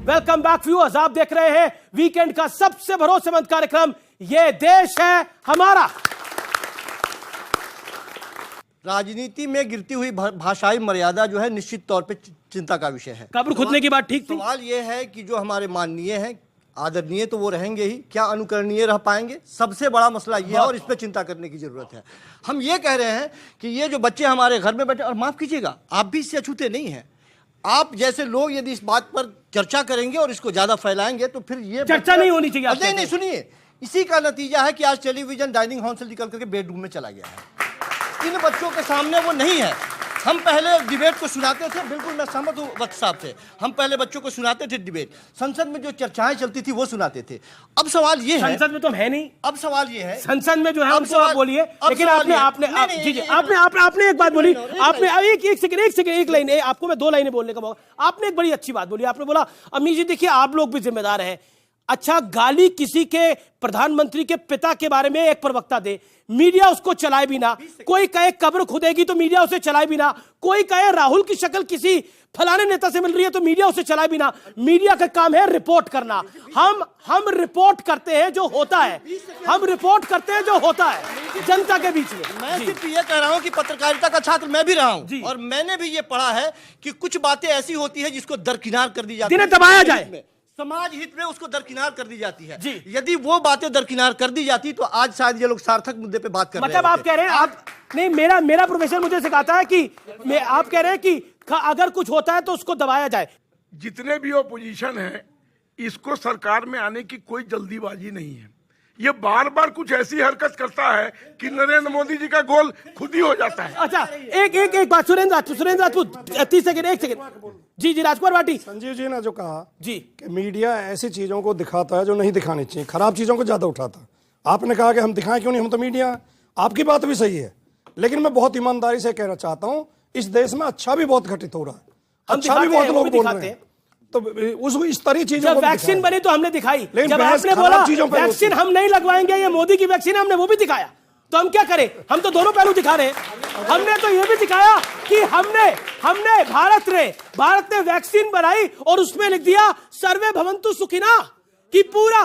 Welcome back viewers, आप देख रहे हैं वीकेंड का सबसे भरोसेमंद कार्यक्रम ये देश है हमारा। राजनीति में गिरती हुई भाषाई मर्यादा जो है निश्चित तौर पे चिंता का विषय है। कब्र खुदने की बात ठीक थी। सवाल ये है कि जो हमारे माननीय हैं, आदरणीय तो वो रहेंगे ही, क्या अनुकरणीय रह पाएंगे? सबसे बड़ा मसला ये है और इस पे चिंता करने की जरूरत है। हम ये कह रहे हैं कि ये जो बच्चे हमारे घर में बैठे, और माफ कीजिएगा आप भी इससे अछूते नहीं हैं, आप जैसे लोग यदि इस बात पर चर्चा करेंगे और इसको ज्यादा फैलाएंगे तो फिर ये चर्चा नहीं होनी चाहिए। नहीं, सुनिए, इसी का नतीजा है कि आज टेलीविजन डाइनिंग हॉल से निकल करके बेडरूम में चला गया है। इन बच्चों के सामने वो नहीं है। हम पहले डिबेट को सुनाते थे, बिल्कुल मैं सहमत हूँ वक्त साहब से, हम पहले बच्चों को सुनाते थे डिबेट, संसद में जो चर्चाएं चलती थी वो सुनाते थे। अब सवाल ये है, संसद में तो हम है नहीं। अब सवाल ये है, संसद में जो है उनको आप बोलिए, लेकिन आपने एक बात बोली, आपने एक लाइन, आपको मैं 2 लाइनें बोलने का मौका, आपने एक बड़ी अच्छी बात बोली। आपने बोला अम्मी जी देखिए आप लोग भी जिम्मेदार हैं। अच्छा, गाली किसी के प्रधानमंत्री के पिता के बारे में एक प्रवक्ता दे, मीडिया उसको चलाए भी ना, कोई कहे कब्र खुदेगी तो मीडिया उसे चलाए भी ना, कोई कहे राहुल की शक्ल किसी फलाने नेता से मिल रही है तो मीडिया उसे चलाए भी ना। मीडिया का काम है रिपोर्ट करना। हम रिपोर्ट करते हैं जो होता है, हम रिपोर्ट करते हैं जो होता है जनता के बीच में। मैं सिर्फ ये कह रहा हूं कि पत्रकारिता का छात्र मैं भी रहा हूं और मैंने भी ये पढ़ा है कि कुछ बातें ऐसी होती है जिसको दरकिनार कर दी जाती है, जिन्हें दबाया जाए, समाज हित में उसको दरकिनार कर दी जाती है। यदि वो बातें दरकिनार कर दी जाती तो आज शायद ये लोग सार्थक मुद्दे पे बात कर रहे हैं। मतलब आप कह रहे हैं आप नहीं, मेरा प्रोफेसर मुझे सिखाता है कि आप कह रहे हैं कि अगर कुछ होता है तो उसको दबाया जाए। जितने भी ओपोजिशन है इसको सरकार में आने की कोई जल्दीबाजी नहीं है। ये बार बार कुछ ऐसी हरकत करता है कि नरेंद्र मोदी जी का गोल खुद ही हो जाता है। अच्छा, एक बात, सुरेंद्र राजपूत 30 सेकंड, 1 सेकंड। जी राजकुमार भाटी। संजीव जी ने जो कहा जी कि मीडिया ऐसी चीजों को दिखाता है जो नहीं दिखानी चाहिए, खराब चीजों को ज्यादा उठाता। आपने कहा कि हम दिखाएं क्यों नहीं, हम तो मीडिया। आपकी बात भी सही है, लेकिन मैं बहुत ईमानदारी से कहना चाहता हूं इस देश में अच्छा भी बहुत घटित हो रहा है, अच्छा भी बहुत लोग बोल रहे हैं। तो उसको इस तरह चीजों, जब वैक्सीन बनी तो हमने दिखाई, जब आपने बोला वैक्सीन हम नहीं लगवाएंगे, ये मोदी की वैक्सीन, हमने वो भी दिखाया। तो हम क्या करें? हम तो दोनों पहलू दिखा रहे हैं। हमने तो ये भी दिखाया कि हमने भारत ने वैक्सीन बनाई और उसमें लिख दिया सर्वे भवन्तु सुखिना कि पूरा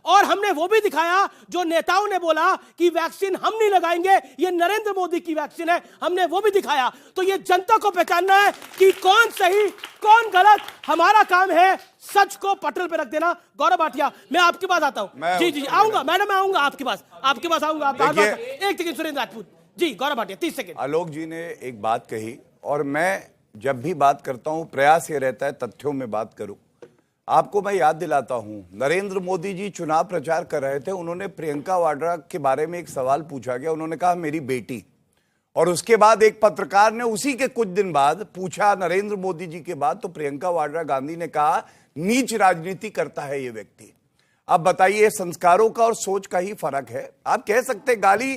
और हमने वो भी दिखाया जो नेताओं ने बोला कि वैक्सीन हम नहीं लगाएंगे, ये नरेंद्र मोदी की वैक्सीन है, हमने वो भी दिखाया। तो ये जनता को पहचानना है कि कौन सही कौन गलत। हमारा काम है सच को पटल पे रख देना। गौरव भाटिया, मैं आपके पास आता हूँ। जी आऊंगा मैडम, मैं आऊंगा आपके पास आऊंगा। एक सेकंड सुरेंद्र राजपूत जी, गौरव भाटिया 30 सेकंड। आलोक जी ने एक बात कही और मैं जब भी बात करता हूं प्रयास ये रहता है तथ्यों में बात करूं। आपको मैं याद दिलाता हूं, नरेंद्र मोदी जी चुनाव प्रचार कर रहे थे, उन्होंने प्रियंका वाड्रा के बारे में एक सवाल पूछा गया, उन्होंने कहा मेरी बेटी। और उसके बाद एक पत्रकार ने उसी के कुछ दिन बाद पूछा नरेंद्र मोदी जी के बाद, तो प्रियंका वाड्रा गांधी ने कहा नीच राजनीति करता है ये व्यक्ति। अब बताइए, संस्कारों का और सोच का ही फर्क है। आप कह सकते गाली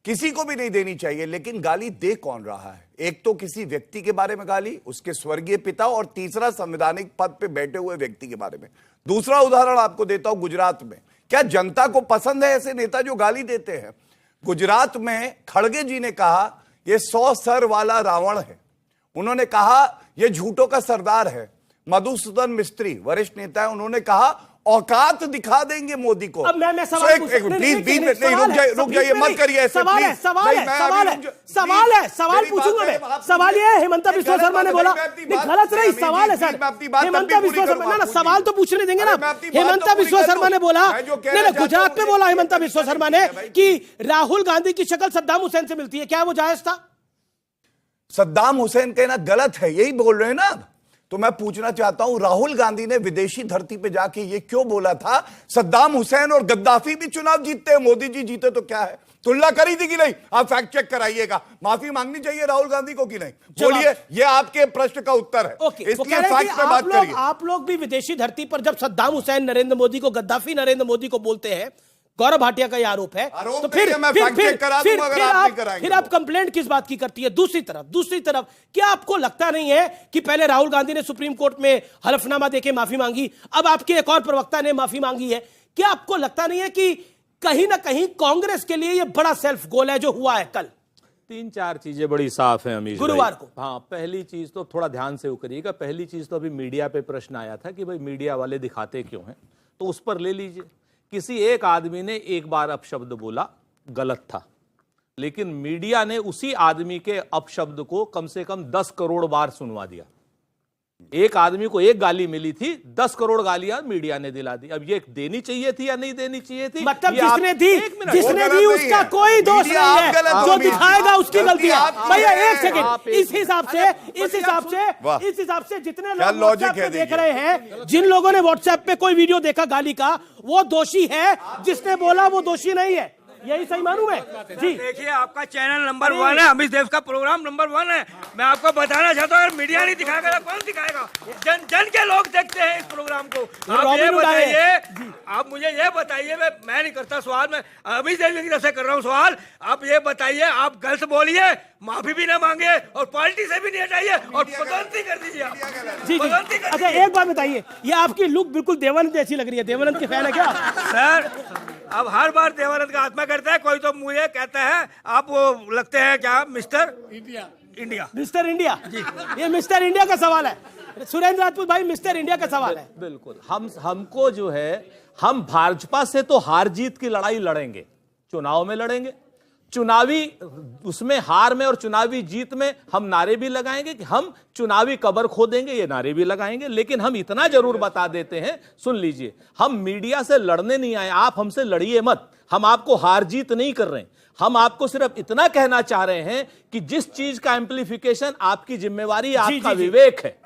किसी को भी नहीं देनी चाहिए, लेकिन गाली दे कौन रहा है? एक तो किसी व्यक्ति के बारे में गाली, उसके स्वर्गीय पिता, और तीसरा संवैधानिक पद पे बैठे हुए व्यक्ति के बारे में। दूसरा उदाहरण आपको देता हूं गुजरात में। क्या जनता को पसंद है ऐसे नेता जो गाली देते हैं? गुजरात में खड़गे जी ने कहा यह 100 सर वाला रावण है, उन्होंने कहा यह झूठों का सरदार है। मधुसूदन मिस्त्री वरिष्ठ नेता है, उन्होंने कहा औकात दिखा देंगे मोदी को। अब मैं सवाल प्लीज रुक जाइए, मत करिए ऐसे। सवाल पूछूंगा मैं। सवाल ये है, हिमंता बिस्वा शर्मा ने बोला, गलत नहीं, सवाल है सर। हिमंता बिस्वा शर्मा ना, सवाल तो पूछने देंगे ना। हिमंता बिस्वा शर्मा ने बोला, नहीं गुजरात में बोला हिमंता बिस्वा शर्मा ने कि राहुल गांधी की शक्ल सद्दाम हुसैन से मिलती है, क्या वो जायज था? सद्दाम हुसैन कहना गलत है, यही बोल रहे हैं ना। तो मैं पूछना चाहता हूं, राहुल गांधी ने विदेशी धरती पे जाके ये क्यों बोला था सद्दाम हुसैन और गद्दाफी भी चुनाव जीतते हैं, मोदी जी जीते तो क्या है? तुलना करी थी कि नहीं? आप फैक्ट चेक कराइएगा। माफी मांगनी चाहिए राहुल गांधी को कि नहीं? बोलिए, ये आपके प्रश्न का उत्तर है। इसलिए फैक्ट पे बात करिए। आप लोग भी विदेशी धरती पर जब सद्दाम हुसैन नरेंद्र मोदी को, गद्दाफी नरेंद्र मोदी को बोलते हैं, गौरव भाटिया का ये आरोप है, तो फिर आप कंप्लेंट किस बात की करती है? दूसरी तरफ क्या आपको लगता नहीं है कि पहले राहुल गांधी ने सुप्रीम कोर्ट में हलफनामा देके माफी मांगी, अब आपके एक और प्रवक्ता ने माफी मांगी है? क्या आपको लगता नहीं है कि कहीं ना कहीं कांग्रेस के लिए यह बड़ा सेल्फ गोल है जो हुआ है कल? तीन चार चीजें बड़ी साफ हैं अमीश गुरुवार भाई। को। हाँ, पहली चीज तो थोड़ा ध्यान से वो करिएगा। पहली चीज तो अभी मीडिया पे प्रश्न आया था कि भाई मीडिया वाले दिखाते क्यों हैं, तो उस पर ले लीजिए। किसी एक आदमी ने एक बार अपशब्द बोला, गलत था, लेकिन मीडिया ने उसी आदमी के अपशब्द को कम से कम 10 करोड़ बार सुनवा दिया। एक आदमी को एक गाली मिली थी, 10 करोड़ गालियां मीडिया ने दिला दी। अब ये देनी चाहिए थी या नहीं देनी चाहिए थी, मतलब ये आप- जिसने दी एक मिनट, जिसने दी उसका कोई दोष नहीं है, जो दिखाएगा उसकी गलती है। भैया एक सेकंड, इस हिसाब से जितने लोग व्हाट्सएप पे देख रहे हैं, जिन लोगों ने व्हाट्सएप पे कोई वीडियो देखा गाली का, वो दोषी है, जिसने बोला वो दोषी नहीं है। यही सही मानूं मैं जी। देखिए, आपका चैनल नंबर 1 है, अमित देव का प्रोग्राम नंबर 1 है। मैं आपको बताना चाहता हूँ, अगर मीडिया नहीं दिखाएगा तो कौन दिखाएगा? जन के लोग देखते हैं इस प्रोग्राम को। आप ये बताइए, आप मुझे ये बताइए, मैं नहीं करता सवाल, मैं अमित देव की तरफ से कर रहा हूँ सवाल। आप ये बताइए, आप गलत बोलिए, माफी भी ना मांगे और पार्टी से भी नहीं हटाइए और पदोन्नति कर दीजिए आप। जी जी। अच्छा एक बात बताइए, ये आपकी लुक बिल्कुल देवानंद जैसी लग रही है। देवानंद के फैन है क्या सर? अब हर बार देवानंद का आत्मा करता है, कोई तो मुझे कहता है आप वो लगते हैं क्या मिस्टर इंडिया। मिस्टर इंडिया जी, ये मिस्टर इंडिया का सवाल है। सुरेंद्र राजपूत भाई, मिस्टर इंडिया का सवाल है। बिल्कुल, हमको जो है, हम भाजपा से तो हार जीत की लड़ाई लड़ेंगे, चुनाव में लड़ेंगे, चुनावी उसमें हार में और चुनावी जीत में हम नारे भी लगाएंगे कि हम चुनावी कबर खो देंगे, ये नारे भी लगाएंगे। लेकिन हम इतना जरूर बता देते हैं, सुन लीजिए, हम मीडिया से लड़ने नहीं आए, आप हमसे लड़िए मत। हम आपको हार जीत नहीं कर रहे हैं, हम आपको सिर्फ इतना कहना चाह रहे हैं कि जिस चीज का एम्प्लीफिकेशन आपकी जिम्मेवारी, आपका विवेक है,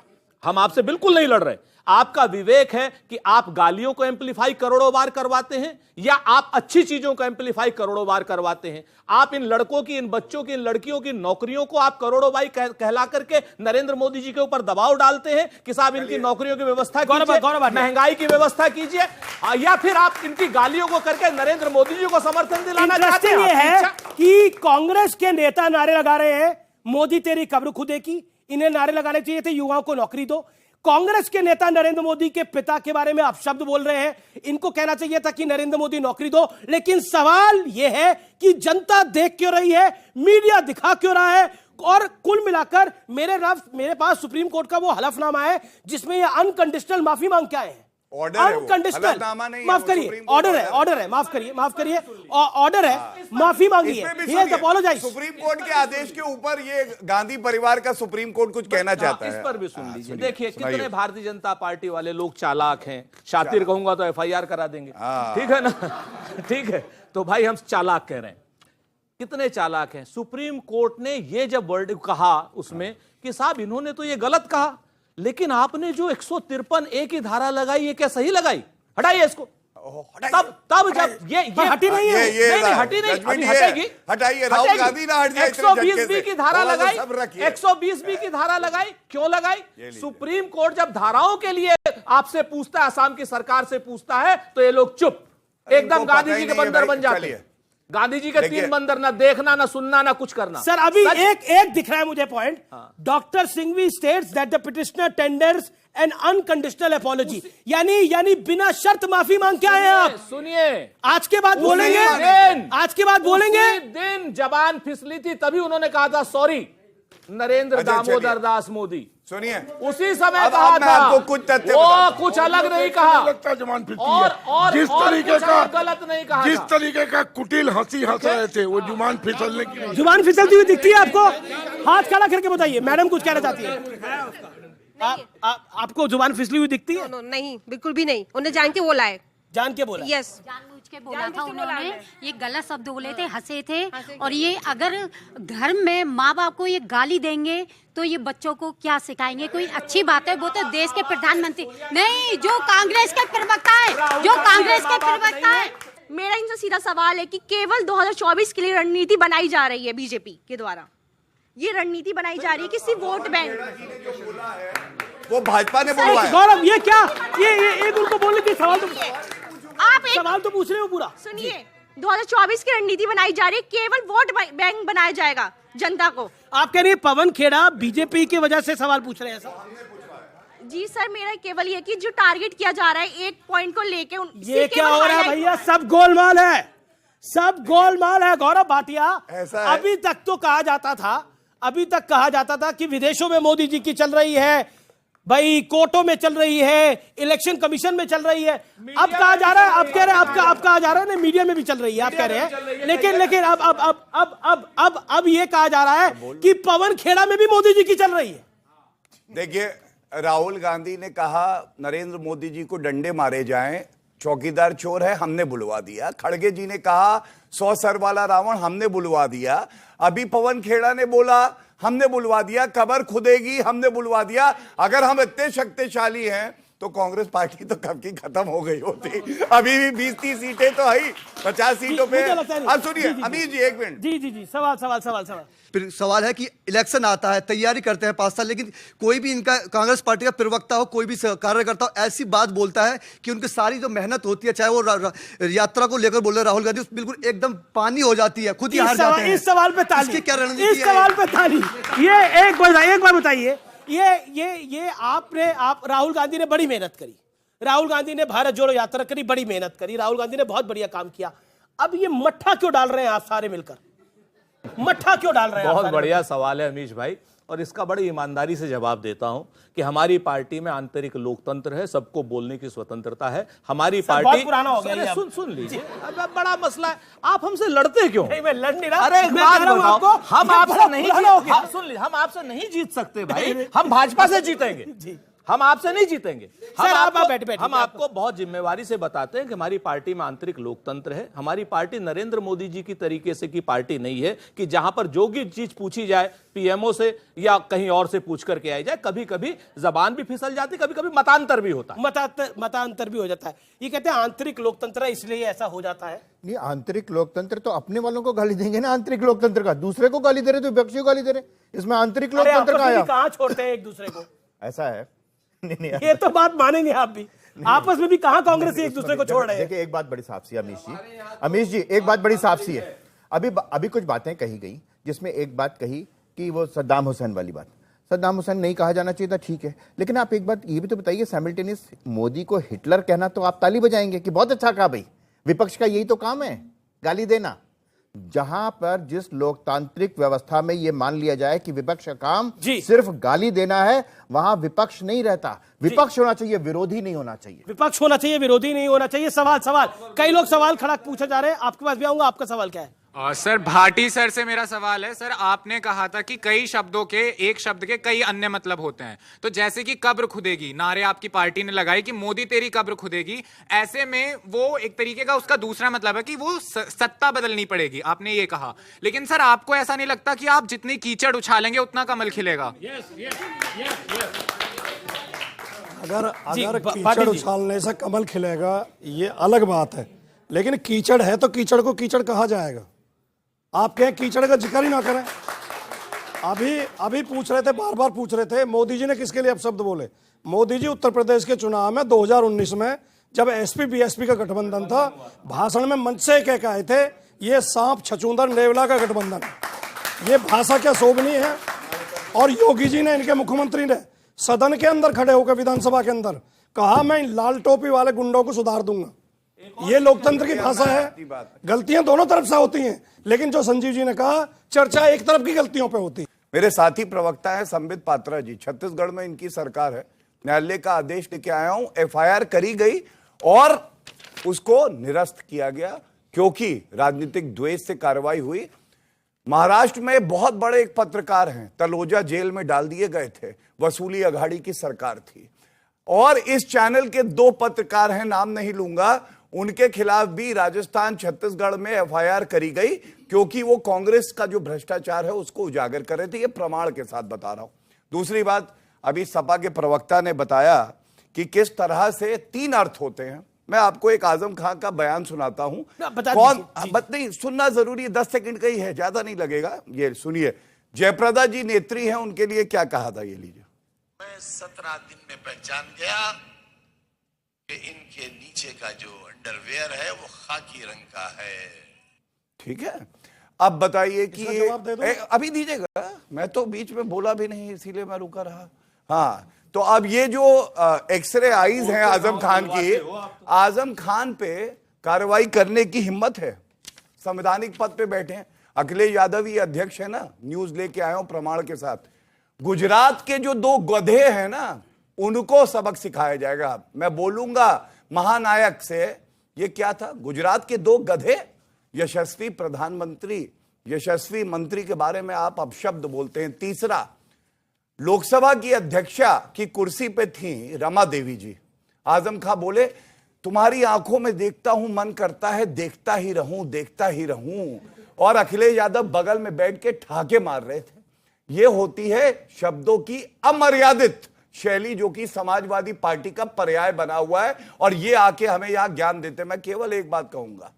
हम आपसे बिल्कुल नहीं लड़ रहे। आपका विवेक है कि आप गालियों को एम्प्लीफाई करोड़ों बार करवाते हैं या आप अच्छी चीजों को एम्प्लीफाई करोड़ों बार करवाते हैं। आप इन लड़कों की, इन बच्चों की, इन लड़कियों की नौकरियों को आप करोड़ों बार कहला करके नरेंद्र मोदी जी के ऊपर दबाव डालते हैं कि साहब इनकी नौकरियों की व्यवस्था कीजिए, महंगाई की व्यवस्था कीजिए, या फिर आप इनकी गालियों को करके नरेंद्र मोदी जी को समर्थन दिलाना चाहते हैं। ये है कि कांग्रेस के नेता नारे लगा रहे हैं, मोदी तेरी कब्र खुदे की, इन्हें नारे लगाने चाहिए थे युवाओं को नौकरी दो। कांग्रेस के नेता नरेंद्र मोदी के पिता के बारे में अपशब्द बोल रहे हैं, इनको कहना चाहिए था कि नरेंद्र मोदी नौकरी दो। लेकिन सवाल यह है कि जनता देख क्यों रही है, मीडिया दिखा क्यों रहा है? और कुल मिलाकर मेरे पास सुप्रीम कोर्ट का वो हलफनामा है जिसमें ये अनकंडीशनल माफी मांग के आए हैं। अनकंडीशनल, माफ करिए, ऑर्डर है, माफ करिए, ऑर्डर है, माफी मांगी है। सुप्रीम कोर्ट के आदेश के ऊपर ये गांधी परिवार का सुप्रीम कोर्ट कुछ कहना चाहता है, इस पर भी सुन लीजिए। देखिए कितने भारतीय जनता पार्टी वाले लोग चालाक हैं, शातिर कहूंगा तो FIR करा देंगे, ठीक है ना? ठीक है, तो भाई हम चालाक कह रहे हैं, कितने चालाक हैं। सुप्रीम कोर्ट ने ये जब वर्ड कहा उसमें कि साहब इन्होंने तो ये गलत कहा, लेकिन आपने जो 153A की धारा लगाई, ये क्या सही लगाई? हटाइए इसको। तब जब ये हटी नहीं है, नहीं हटी नहीं, अभी हटेगी, हटाइए। राहुल गांधी ना हट जाए, 120B की धारा लगाई, 120B की धारा लगाई, क्यों लगाई? सुप्रीम कोर्ट जब धाराओं के लिए आपसे पूछता है, असम की सरकार से पूछता है, तो ये लोग चुप, एकदम गांधी जी के बंदर बन जाते हैं। गांधी जी के 3 बंदर, ना देखना, ना सुनना, ना कुछ करना। सर अभी एक दिख रहा है मुझे point. Doctor Singhvi states that the petitioner tenders N unconditional apology, यानी बिना शर्त माफी मांग के आए हैं आप। सुनिए, आज के बाद बोलेंगे, आज के बाद बोलेंगे। दिन जबान फिसली थी, तभी उन्होंने कहा था सॉरी, नरेंद्र दामोदर दास मोदी। सुनिए, उसी समय कहा था, आपको कुछ तथ्य वो कुछ अलग नहीं कहा, लगता जमान फिरती है। और जिस तरीके का गलत नहीं कहा, जिस तरीके का कुटिल हंसी हंस रहे थे, वो जुबान फिसलने की, जुबान फिसलती हुई दिखती है आपको? हाथ खड़ा करके बताइए, मैडम कुछ कहना चाहती है। आपको जुबान फिसली हुई दिखती है? नहीं, बिल्कुल भी नहीं, उन्हें जान के बोला है, जान के बोला। यस, जानबूझ के बोला था उन्होंने, ये गलत शब्द बोले थे, हंसे थे। और ये अगर घर में माँ बाप को ये गाली देंगे तो ये बच्चों को क्या सिखाएंगे? कोई अच्छी बात है, वो तो देश के प्रधानमंत्री नहीं, जो कांग्रेस के प्रवक्ता है, जो कांग्रेस के प्रवक्ता है। मेरा इनसे सीधा सवाल है कि केवल 2024 के लिए रणनीति बनाई जा रही है बीजेपी के द्वारा, ये रणनीति बनाई जा रही है कि सिर्फ वोट बैंक, वो भाजपा ने बोला है। गौरव ये क्या, ये एक उनको बोलने की सवाल तो आप एक सवाल तो पूछ रहे हो पूरा। सुनिए, 2024 की रणनीति बनाई जा रही है, केवल वोट बैंक बनाया जाएगा जनता को। आप कह रही है पवन खेड़ा बीजेपी की वजह से सवाल पूछ रहे हैं सर? जी सर, मेरा केवल ये कि जो टारगेट किया जा रहा है एक पॉइंट को लेके, ये क्या हो रहा है भैया? सब गोलमाल है, सब गोलमाल है गौरव भाटिया। ऐसा है। अभी तक तो कहा जाता था कि विदेशों में मोदी जी की चल रही है, भाई कोर्टों में चल रही है, इलेक्शन कमीशन में चल रही है। अब कहा जा रहा है, अब कह रहे हैं, अब कहा जा रहा है ना मीडिया में भी चल रही है, आप कह रहे हैं। लेकिन अब ये कहा जा रहा है कि पवन खेड़ा में भी मोदी जी की चल रही है। देखिए, राहुल गांधी ने कहा नरेंद्र मोदी जी को डंडे मारे जाएं, चौकीदार चोर है, हमने बुलवा दिया। खड़गे जी ने कहा 100 सर वाला रावण, हमने बुलवा दिया। अभी पवन खेड़ा ने बोला हमने बुलवा दिया। कबर खुदेगी, हमने बुलवा दिया। अगर हम इतने शक्तिशाली हैं तो कांग्रेस पार्टी तो कब की खत्म हो गई होती। अभी भी 20-30 सीटें तो है, 50 सीटों पे। अब सुनिए अमीर जी, एक मिनट। जी सवाल। फिर सवाल है कि इलेक्शन आता है, तैयारी करते हैं 5 साल, लेकिन कोई भी इनका कांग्रेस पार्टी का प्रवक्ता हो, कोई भी कार्यकर्ता हो, ऐसी बात बोलता है कि उनकी सारी जो मेहनत होती है, चाहे वो यात्रा को लेकर बोल रहे राहुल गांधी, बिल्कुल एकदम पानी हो जाती है, खुद ही हार जाते हैं। इस सवाल पे ताली, इसकी क्या रणनीति है? इस सवाल पे ताली। ये एक बार बताइए, ये आप राहुल गांधी ने बड़ी मेहनत करी, राहुल गांधी ने भारत जोड़ो यात्रा करी, बड़ी मेहनत करी, राहुल गांधी ने बहुत बढ़िया काम किया। अब ये मट्ठा क्यों डाल रहे हैं आप सारे मिलकर? मट्ठा क्यों डाल रहे हैं? बहुत बढ़िया सवाल है अमीश भाई, और इसका बड़ी ईमानदारी से जवाब देता हूं कि हमारी पार्टी में आंतरिक लोकतंत्र है, सबको बोलने की स्वतंत्रता है। हमारी पार्टी बहुत पुराना हो गया। सुन लीजिए, अब बड़ा मसला है, आप हमसे लड़ते क्यों? नहीं, मैं लड़ नहीं रहा। अरे एक मैं बात कह रहा हूं बताओ, आपको, हम ये आपसे बड़ा नहीं पुराना हो गया। सुन लीजिए, हम आपसे नहीं जीत सकते भाई, हम भाजपा से जीतेंगे। हम आपसे नहीं जीतेंगे। हम आपको बहुत जिम्मेवारी से बताते हैं कि हमारी पार्टी में आंतरिक लोकतंत्र है। हमारी पार्टी नरेंद्र मोदी जी की तरीके से की पार्टी नहीं है कि जहां पर जो भी चीज पूछी जाए पीएमओ से या कहीं और से पूछ करके आई जाए। कभी कभी जबान भी फिसल जाती, कभी कभी मतांतर भी होता है, मतांतर भी हो जाता है। ये कहते हैं आंतरिक लोकतंत्र है, इसलिए ऐसा हो जाता है। नहीं, आंतरिक लोकतंत्र तो अपने वालों को गाली देंगे ना, आंतरिक लोकतंत्र का दूसरे को गाली दे रहे तो विपक्षी को गाली दे रहे, इसमें आंतरिक लोकतंत्र का आया? कहां छोड़ते हैं एक दूसरे को? ऐसा है। नहीं, ये तो बात मानेंगे आप भी, आपस में भी कहां कांग्रेस एक दूसरे को छोड़ रहे हैं? देखिए, एक बात बड़ी साफ सी है अमीश जी, एक बात बड़ी साफ सी है। अभी कुछ बातें कही गई, जिसमें एक बात कही कि वो सद्दाम हुसैन वाली बात, सद्दाम हुसैन नहीं कहा जाना चाहिए था, ठीक है, लेकिन आप एक बात ये भी तो बताइए, साइमल्टेनियस मोदी को हिटलर कहना तो आप ताली बजाएंगे कि बहुत अच्छा कहा भाई, विपक्ष का यही तो काम है, गाली देना। जहां पर जिस लोकतांत्रिक व्यवस्था में यह मान लिया जाए कि विपक्ष का काम सिर्फ गाली देना है, वहां विपक्ष नहीं रहता। विपक्ष होना चाहिए, विरोधी नहीं होना चाहिए। विपक्ष होना चाहिए, विरोधी नहीं होना चाहिए। सवाल कई लोग सवाल खड़ा पूछे जा रहे हैं, आपके पास भी आऊंगा। आपका सवाल क्या है? सर, भाटी सर से मेरा सवाल है। सर, आपने कहा था कि कई शब्दों के, एक शब्द के कई अन्य मतलब होते हैं। तो जैसे कि कब्र खुदेगी, नारे आपकी पार्टी ने लगाई कि मोदी तेरी कब्र खुदेगी, ऐसे में वो एक तरीके का उसका दूसरा मतलब है कि वो सत्ता बदलनी पड़ेगी, आपने ये कहा। लेकिन सर, आपको ऐसा नहीं लगता कि आप जितनी कीचड़ उछालेंगे उतना कमल खिलेगा? अगर कीचड़ उछालने से कमल खिलेगा ये अलग बात है, लेकिन कीचड़ है तो कीचड़ को कीचड़ कहा जाएगा। आप कहें कीचड़ का जिक्र ही ना करें। अभी पूछ रहे थे, बार बार पूछ रहे थे, मोदी जी ने किसके लिए अपशब्द बोले? मोदी जी उत्तर प्रदेश के चुनाव में 2019 में जब एसपी बीएसपी का गठबंधन था, भाषण में मंच से कह के आए थे ये सांप छछूंदर नेवला का गठबंधन है। ये भाषा क्या शोभनीय है? और योगी जी ने, इनके मुख्यमंत्री ने सदन के अंदर खड़े होकर विधानसभा के अंदर कहा मैं इन लाल टोपी वाले गुंडों को सुधार दूंगा। ये लोकतंत्र की भाषा है। गलतियां दोनों तरफ से होती हैं, लेकिन जो संजीव जी ने कहा, चर्चा एक तरफ की गलतियों पे होती है। मेरे साथी प्रवक्ता है संबित पात्रा जी, छत्तीसगढ़ में इनकी सरकार है, न्यायालय का आदेश लेके आया हूं, एफआईआर करी गई और उसको निरस्त किया गया क्योंकि राजनीतिक द्वेष से कार्रवाई हुई। महाराष्ट्र में बहुत बड़े एक पत्रकार हैं, तलोजा जेल में डाल दिए गए थे, वसूली अघाड़ी की सरकार थी। और इस चैनल के 2 पत्रकार हैं, नाम नहीं लूंगा, उनके खिलाफ भी राजस्थान छत्तीसगढ़ में एफआईआर करी गई क्योंकि वो कांग्रेस का जो भ्रष्टाचार है उसको उजागर कर रहे थे। ये प्रमाण के साथ बता रहा हूं। दूसरी बात, अभी सपा के प्रवक्ता ने बताया कि किस तरह से 3 अर्थ होते हैं। मैं आपको एक आजम खान का बयान सुनाता हूं। कौन नहीं सुनना जरूरी है, 10 सेकंड का ही है, ज्यादा नहीं लगेगा। ये सुनिए, जयप्रदा जी नेत्री हैं, उनके लिए क्या कहा था, ये लीजिए। मैं 17 दिन में पहचान गया कि इनके नीचे का जो अंडरवेयर है वो खाकी रंग का है। ठीक है, अब बताइए कि अभी दीजिएगा, मैं तो बीच में बोला भी नहीं, इसीलिए मैं रुका रहा। हाँ, तो अब ये जो एक्सरे आईज हैं आजम खान की, आजम खान पे कार्रवाई करने की हिम्मत है? संवैधानिक पद पे बैठे हैं। अखिलेश यादव ही अध्यक्ष है ना, न्यूज लेके आया हूं प्रमाण के साथ। गुजरात के जो 2 गधे हैं ना, उनको सबक सिखाया जाएगा। मैं बोलूंगा महानायक से, ये क्या था? गुजरात के 2 गधे, यशस्वी प्रधानमंत्री, यशस्वी मंत्री के बारे में आप अपशब्द बोलते हैं। तीसरा, लोकसभा की अध्यक्षा की कुर्सी पे थी रमा देवी जी। आजम खां बोले, तुम्हारी आंखों में देखता हूं, मन करता है देखता ही रहूं, देखता ही रहूं। और अखिलेश यादव बगल में बैठ के ठाके मार रहे थे। यह होती है शब्दों की अमर्यादित शैली, जो कि समाजवादी पार्टी का पर्याय बना हुआ है। और ये आके हमें यहां ज्ञान देते। मैं केवल एक बात कहूंगा,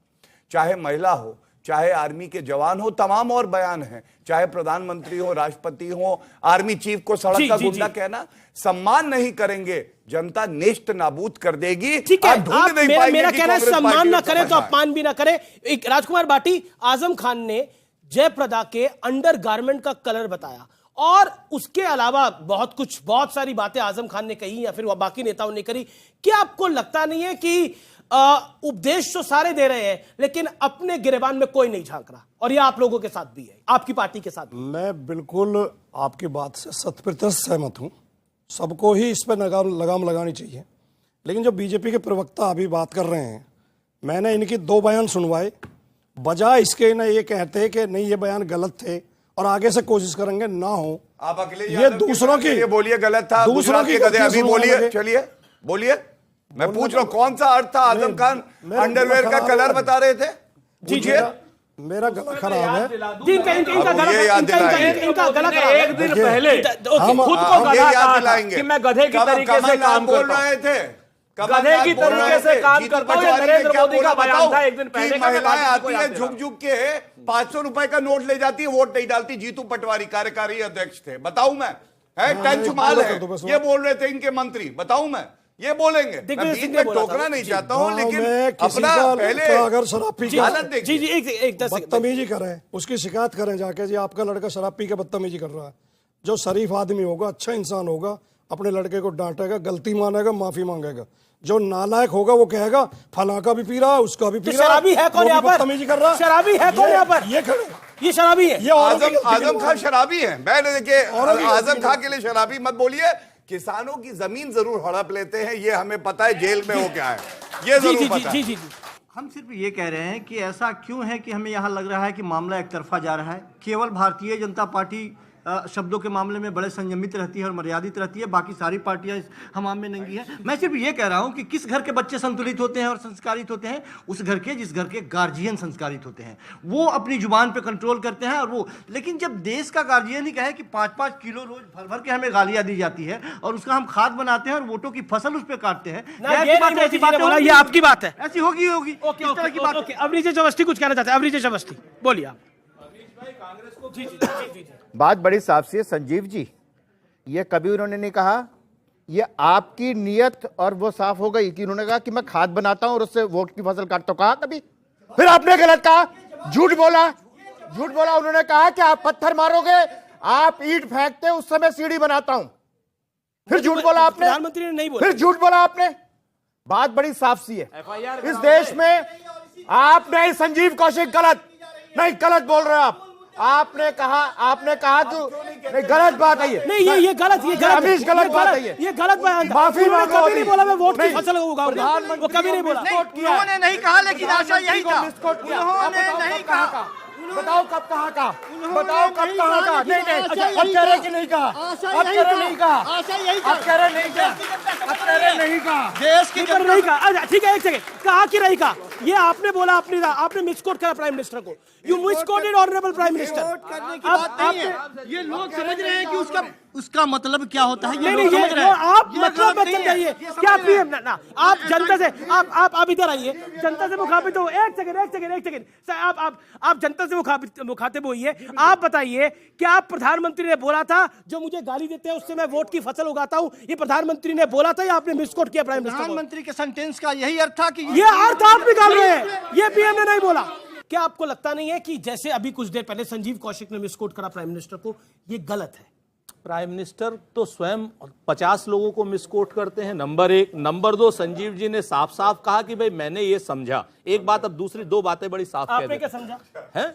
चाहे महिला हो, चाहे आर्मी के जवान हो, तमाम और बयान हैं, चाहे प्रधानमंत्री हो, राष्ट्रपति हो, आर्मी चीफ को सड़क का गुंडा कहना, सम्मान नहीं करेंगे, जनता नेस्त नाबूद कर देगी। ठीक है, आप ढूंढ नहीं पाएंगे मेरा कि कहना है कांग्रेस सम्मान पार्टी ना को करे तो समझना है। अपमान भी ना करे। एक राजकुमार बाटी, आजम खान ने जयप्रदा के अंडरगारमेंट का कलर बताया और उसके अलावा बहुत सारी बातें आजम खान ने कही या फिर बाकी नेताओं ने करी। क्या आपको लगता नहीं है कि उपदेश तो सारे दे रहे हैं, लेकिन अपने गिरेबान में कोई नहीं झांक रहा? और ये आप लोगों के साथ भी है, आपकी पार्टी के साथ भी। मैं बिल्कुल आपकी बात से 100% सहमत हूं। सबको ही इस पर लगाम लगानी चाहिए। लेकिन जो बीजेपी के प्रवक्ता अभी बात कर रहे हैं, मैंने इनकी 2 बयान सुनवाए, बजाय इसके ना ये कहते हैं कि नहीं ये बयान गलत थे और आगे से कोशिश करेंगे ना हो। आप अखिलेश ये यादव दूसरों की ये बोलिए गलत था, दूसरों की गधे अभी बोलिए, सुनवाएंगे। चलिए बोलिए। मैं पूछ रहा हूं कौन सा अर्थ था? आजम खान अंडरवेयर का कलर बता रहे थे, पूछिए। मेरा गला खराब है। इनका गला खराब एक दिन पहले खुद को हम ये गधा याद कहा था दिलाएंगे कि मैं गधे की तरीके से काम बोल करता हूं। रहे थे, गधे की तरीके से काम करता हूं। नरेंद्र मोदी का बयान था एक दिन पहले का। महिलाएं आती है झुक झुक के 500 रुपए का नोट ले जाती है, वोट नहीं डालती। जीतू पटवारी कार्यकारी अध्यक्ष थे, बताऊं मैं? है टंच माल है, ये बोल रहे थे इनके मंत्री, बताऊं मैं? ये बोलेंगे। मैं बीच में टोकना नहीं चाहता हूं, लेकिन अपना पहले अगर शराब पी के एक बदतमीजी करें, उसकी शिकायत करें जाके, जी आपका लड़का शराब पी के बदतमीजी कर रहा है। जो शरीफ आदमी होगा, अच्छा इंसान होगा, अपने लड़के को डांटेगा, गलती मानेगा, माफी मांगेगा। जो नालायक होगा वो कहेगा फला का भी पी रहा है, उसका भी पी रहा है। शराबी है कौन यहाँ पर? बदतमीजी कर रहा है। शराबी है कौन यहाँ पर? ये खड़े, ये शराबी है। ये आजम खान शराबी है। मैंने देखिए, आजम खान के लिए शराबी मत बोलिए। किसानों की जमीन जरूर हड़प लेते हैं, ये हमें पता है, जेल में हो क्या है ये जरूर पता है। जी। हम सिर्फ ये कह रहे हैं कि ऐसा क्यों है कि हमें यहाँ लग रहा है कि मामला एक तरफा जा रहा है। केवल भारतीय जनता पार्टी शब्दों के मामले में बड़े संयमित रहती है और मर्यादित रहती है, बाकी सारी पार्टियां इस हमाम में नंगी हैं। मैं सिर्फ ये कह रहा हूं कि किस घर के बच्चे संतुलित होते हैं और संस्कारित होते हैं? उस घर के जिस घर के गार्जियन संस्कारित होते हैं, वो अपनी जुबान पे कंट्रोल करते हैं। और वो, लेकिन जब देश का गार्जियन ही कहे कि 5-5 किलो रोज भर भर के हमें गालियां दी जाती है और उसका हम खाद बनाते हैं और वोटों की फसल उस पर काटते हैं, ये आपकी बात है, ऐसी होगी। अभिजीत अवस्थी कुछ कहना चाहते हैं? अभिजीत अवस्थी बोलिए आप। बात बड़ी साफ सी है संजीव जी, ये कभी उन्होंने नहीं कहा, ये आपकी नीयत और वो साफ हो गई कि उन्होंने कहा कि मैं खाद बनाता हूं और उससे वोट की फसल काटता हूं। कहा कभी? फिर आपने गलत कहा, झूठ बोला। उन्होंने कहा कि आप पत्थर मारोगे, आप ईंट फेंकते, उस समय सीढ़ी बनाता हूं। फिर झूठ बोला आपने, प्रधानमंत्री ने नहीं बोला। फिर झूठ बोला आपने। बात बड़ी साफ सी है इस देश में। आपने संजीव कौशिक गलत बोल रहे हो आप। आपने कहा तो नहीं, गलत बात है ये। नहीं, ये गलत बात है ये गलत बयान था। माफी मांगो। कभी नहीं बोला मैं वोट की फसल उगाऊंगा, वो कभी नहीं बोला। उन्होंने नहीं कहा, लेकिन आशा यही था। उन्होंने नहीं कहा। बताओ कब कहा का? नहीं, अब कह रहे कि नहीं कहा, अब कह रहे नहीं कहा, देश की पर नहीं कहा। अच्छा ठीक है, एक सेकंड, कहा कि नहीं कहा? ये आपने बोला, आपने मिसकोट करा प्राइम मिनिस्टर को। You misquoted honourable prime minister. ये लोग समझ रहे हैं कि उसका मतलब क्या होता है। नहीं, आप मतलब में चल जाइए। क्या ना आप जनता से आप इधर आइए, जनता से मुखातिब हो। एक सेकंड आप जनता से मुखातिब होइए। आप बताइए, क्या प्रधानमंत्री ने बोला था जो मुझे गाली देते हैं उससे मैं वोट की फसल उगाता हूं, ये प्रधानमंत्री ने बोला था या आपने मिसकोट किया प्राइम मिनिस्टर? प्रधानमंत्री के सेंटेंस का यही अर्थ था कि ये अर्थ आप निकाल रहे हैं, ये पीएम ने नहीं बोला। क्या आपको लगता नहीं है कि जैसे अभी कुछ देर पहले संजीव कौशिक ने मिसकोट करा प्राइम मिनिस्टर को, ये गलत है? प्राइम मिनिस्टर तो स्वयं 50 लोगों को मिसकोट करते हैं, नंबर 1। नंबर 2, संजीव जी ने साफ साफ कहा कि भाई मैंने ये समझा, एक बात। अब दूसरी 2 बातें बड़ी साफ कह आपने दी क्या समझा है।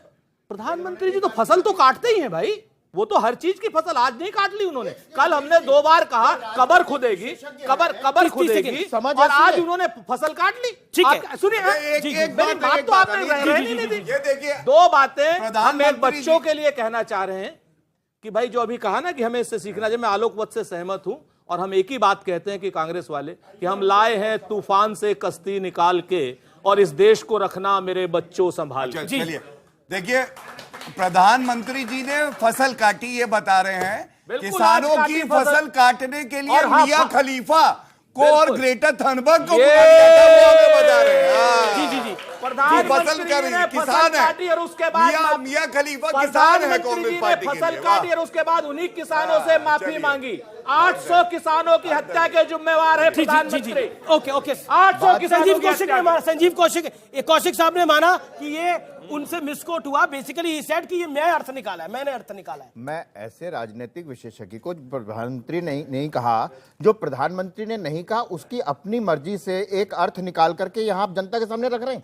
प्रधानमंत्री जी तो फसल तो काटते ही हैं भाई, वो तो हर चीज की फसल आज नहीं काट ली उन्होंने। कल हमने 2 बार कहा कबर खुदेगी, कबर खुदेगी, और आज उन्होंने फसल काट ली। ठीक है, सुनिए, मेरी बात तो आपने रहने नहीं दी। ये देखिए 2 बातें हम प्रधानमंत्री एक बच्चों के लिए कहना चाह रहे हैं कि भाई जो अभी कहा ना कि हमें इससे सीखना चाहिए, मैं आलोकवत से सहमत हूं। और हम एक ही बात कहते हैं कि कांग्रेस वाले कि हम लाए हैं तूफान से कश्ती निकाल के, और इस देश को रखना मेरे बच्चों संभाल के। चलिए देखिए, प्रधानमंत्री जी ने फसल काटी, ये बता रहे हैं बिल्कुल, किसानों आज की काटी फसल काटने के लिए और हाँ, मियां खलीफा को और बिल्कुल। ग्रेटर थनबर्ग को ये- बता रहे हैं। हाँ। जी प्रधानमंत्री ने फसल काटी और उसके बाद मियां खलीफा किसान है प्रधानमंत्री कांग्रेस जी ने पार्टी के फसल लिए। काटी वाह। और उसके बाद उन्हीं किसानों से माफी चलिए। मांगी। 800 किसानों की हत्या के जिम्मेवार है प्रधानमंत्री। ओके ओके 800 किसानों संजीव की कौशिक हत्या ने की। माना, संजीव कौशिक साहब ने माना कि ये उनसे मिसकोट हुआ। बेसिकली ये सेड कि ये मैं अर्थ निकाला है, मैंने अर्थ निकाला है। मैं ऐसे राजनीतिक विशेषज्ञ को प्रधानमंत्री नहीं कहा, जो प्रधानमंत्री ने नहीं कहा उसकी अपनी मर्जी से एक अर्थ निकाल करके यहां आप जनता के सामने रख रहे हैं।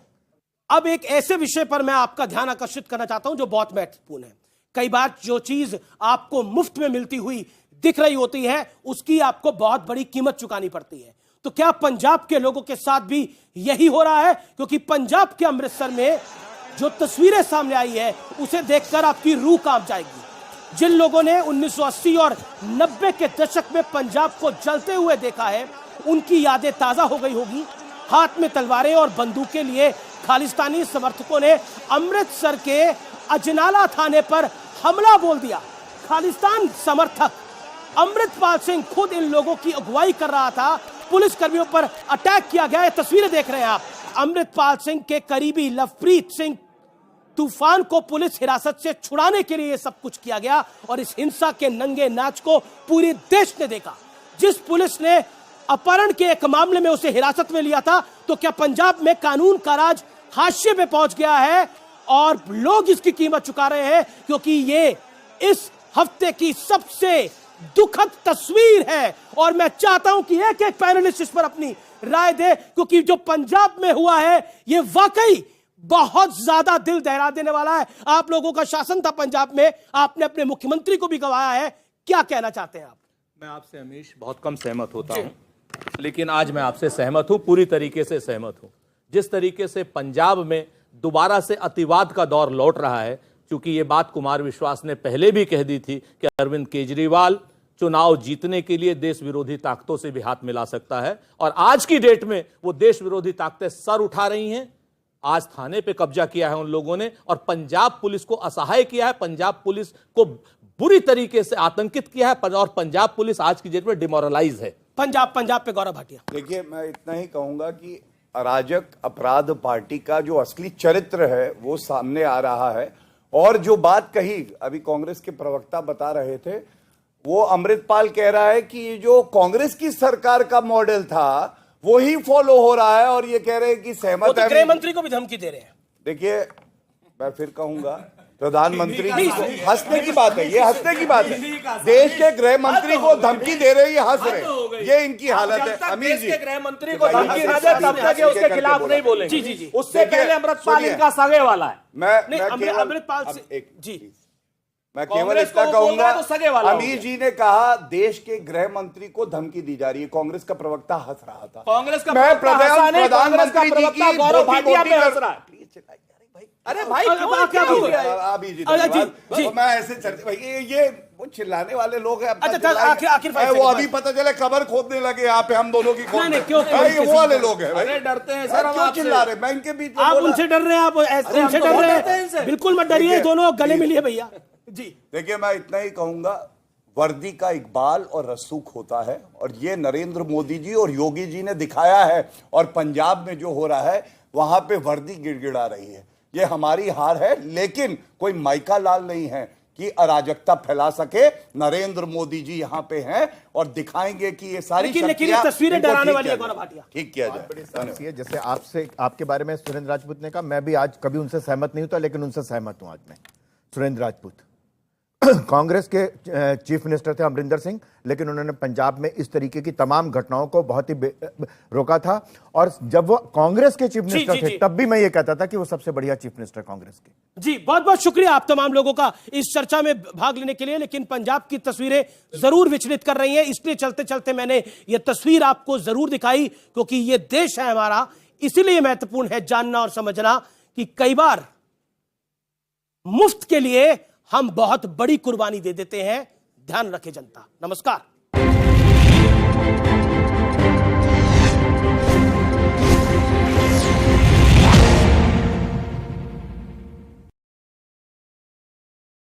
अब एक ऐसे विषय पर मैं आपका ध्यान आकर्षित करना चाहता हूं जो बहुत महत्वपूर्ण है। कई बार जो चीज आपको मुफ्त में मिलती हुई दिख रही होती है, उसकी आपको बहुत बड़ी कीमत चुकानी पड़ती है। तो क्या पंजाब के लोगों के साथ भी यही हो रहा है? क्योंकि पंजाब के अमृतसर में जो तस्वीरें सामने आई है, उसे देखकर आपकी रूह कांप जाएगी। जिन लोगों ने 1980 और 90 के दशक में पंजाब को जलते हुए देखा है, उनकी यादें ताजा हो गई होगी। हाथ में तलवारें और बंदूकें लिए खालिस्तानी समर्थकों ने अमृतसर के अजनाला थाने पर हमला बोल दिया। खालिस्तान समर्थक अमृतपाल सिंह खुद इन लोगों की अगुवाई कर रहा था। पुलिस कर्मियों पर अटैक किया गया है, तस्वीरें देख रहे हैं आप। अमृतपाल सिंह के करीबी लवप्रीत सिंह तूफान को पुलिस हिरासत से छुड़ाने के लिए सब कुछ किया गया, और इस हिंसा के नंगे नाच को पूरे देश ने देखा। जिस पुलिस ने अपहरण के एक मामले में उसे हिरासत में लिया था, तो क्या पंजाब में कानून का राज हाशिए पे पहुंच गया है? और लोग इसकी कीमत चुका रहे हैं, क्योंकि ये इस हफ्ते की सबसे दुखद तस्वीर है। और मैं चाहता हूं कि एक एक पैनलिस्ट इस पर अपनी राय दे, क्योंकि जो पंजाब में हुआ है ये वाकई बहुत ज्यादा दिल दहला देने वाला है। आप लोगों का शासन था पंजाब में, आपने अपने मुख्यमंत्री को भी गवाया है। क्या कहना चाहते हैं आप? मैं आपसे हमेश बहुत कम सहमत होता हूं, लेकिन आज मैं आपसे सहमत हूं, पूरी तरीके से सहमत हूं। जिस तरीके से पंजाब में दोबारा से अतिवाद का दौर लौट रहा है, क्योंकि ये बात कुमार विश्वास ने पहले भी कह दी थी कि अरविंद केजरीवाल चुनाव जीतने के लिए देश विरोधी ताकतों से भी हाथ मिला सकता है, और आज की डेट में वो देश विरोधी ताकतें सर उठा रही हैं। आज थाने पे कब्जा किया है उन लोगों ने, और पंजाब पुलिस को असहाय किया है, पंजाब पुलिस को बुरी तरीके से आतंकित किया है, और पंजाब पुलिस आज की डेट में डिमोरलाइज है। पंजाब पे गौरव भाटिया। देखिए, मैं इतना ही कहूंगा कि अराजक अपराध पार्टी का जो असली चरित्र है वो सामने आ रहा है। और जो बात कही अभी कांग्रेस के प्रवक्ता बता रहे थे, वो अमृतपाल कह रहा है कि जो कांग्रेस की सरकार का मॉडल था वो ही फॉलो हो रहा है, और ये कह रहे हैं कि सहमत है। गृह मंत्री को भी धमकी दे रहे हैं। देखिए, मैं फिर कहूंगा, प्रधानमंत्री जी हंसने की बात है, ये हंसने की बात है। देश के गृह मंत्री को धमकी दे रहे, ये हंस रहे, ये इनकी हालत है। अमीर जी, गृह मंत्री को धमकी न दे तब तक उसके खिलाफ नहीं बोलेंगे। जी। उससे पहले अमृतपाल इनका सगे वाला है। अमृतपाल जी, मैं केवल इतना कहूंगा, तो सगे वाला अमीर जी ने कहा देश के गृह मंत्री को धमकी दी जा रही है। कांग्रेस का प्रवक्ता हंस रहा था। कांग्रेस का मैं प्रधानमंत्री जी की गौरव भाटिया पे हंस रहा है। अरे भाई क्या मैं ऐसे चर्चा, ये वो चिल्लाने वाले लोग हैं। आखिर वो अभी पता चले कबर खोदने लगे यहाँ पे हम दोनों की खोद, क्यों वो वाले लोग हैं। अरे डरते हैं सर, क्यों चिल्ला रहे? मैं इनके बीच आप उनसे डर रहे हैं, आप उनसे डर रहे हैं। बिल्कुल मत डरिए, दोनों गले मिलिए भैया जी। देखिए, मैं इतना ही कहूंगा, वर्दी का इकबाल और रसूख होता है, और ये नरेंद्र मोदी जी और योगी जी ने दिखाया है। और पंजाब में जो हो रहा है, वहां पे वर्दी गिड़गिड़ा रही है। ये हमारी हार है, लेकिन कोई माइका लाल नहीं है कि अराजकता फैला सके। नरेंद्र मोदी जी यहाँ पे हैं और दिखाएंगे कि ये सारी तस्वीरें डराने वाली है। गौरव भाटिया, ठीक किया जाए। जैसे आपसे, आपके बारे में सुरेंद्र राजपूत ने कहा, मैं भी आज कभी उनसे सहमत नहीं होता, लेकिन उनसे सहमत हूं आज मैं। सुरेंद्र राजपूत, कांग्रेस के चीफ मिनिस्टर थे अमरिंदर सिंह, लेकिन उन्होंने पंजाब में इस तरीके की तमाम घटनाओं को बहुत ही रोका था। और जब वो कांग्रेस के चीफ मिनिस्टर थे तब भी मैं ये कहता था कि वो सबसे बढ़िया चीफ मिनिस्टर कांग्रेस के। जी बहुत बहुत शुक्रिया आप तमाम लोगों का इस चर्चा में भाग लेने के लिए। लेकिन पंजाब की तस्वीरें जरूर विचलित कर रही हैं, इसलिए चलते चलते मैंने ये तस्वीर आपको जरूर दिखाई, क्योंकि ये देश है हमारा, इसीलिए महत्वपूर्ण है जानना और समझना कि कई बार मुफ्त के लिए हम बहुत बड़ी कुर्बानी दे देते हैं। ध्यान रखें जनता। नमस्कार।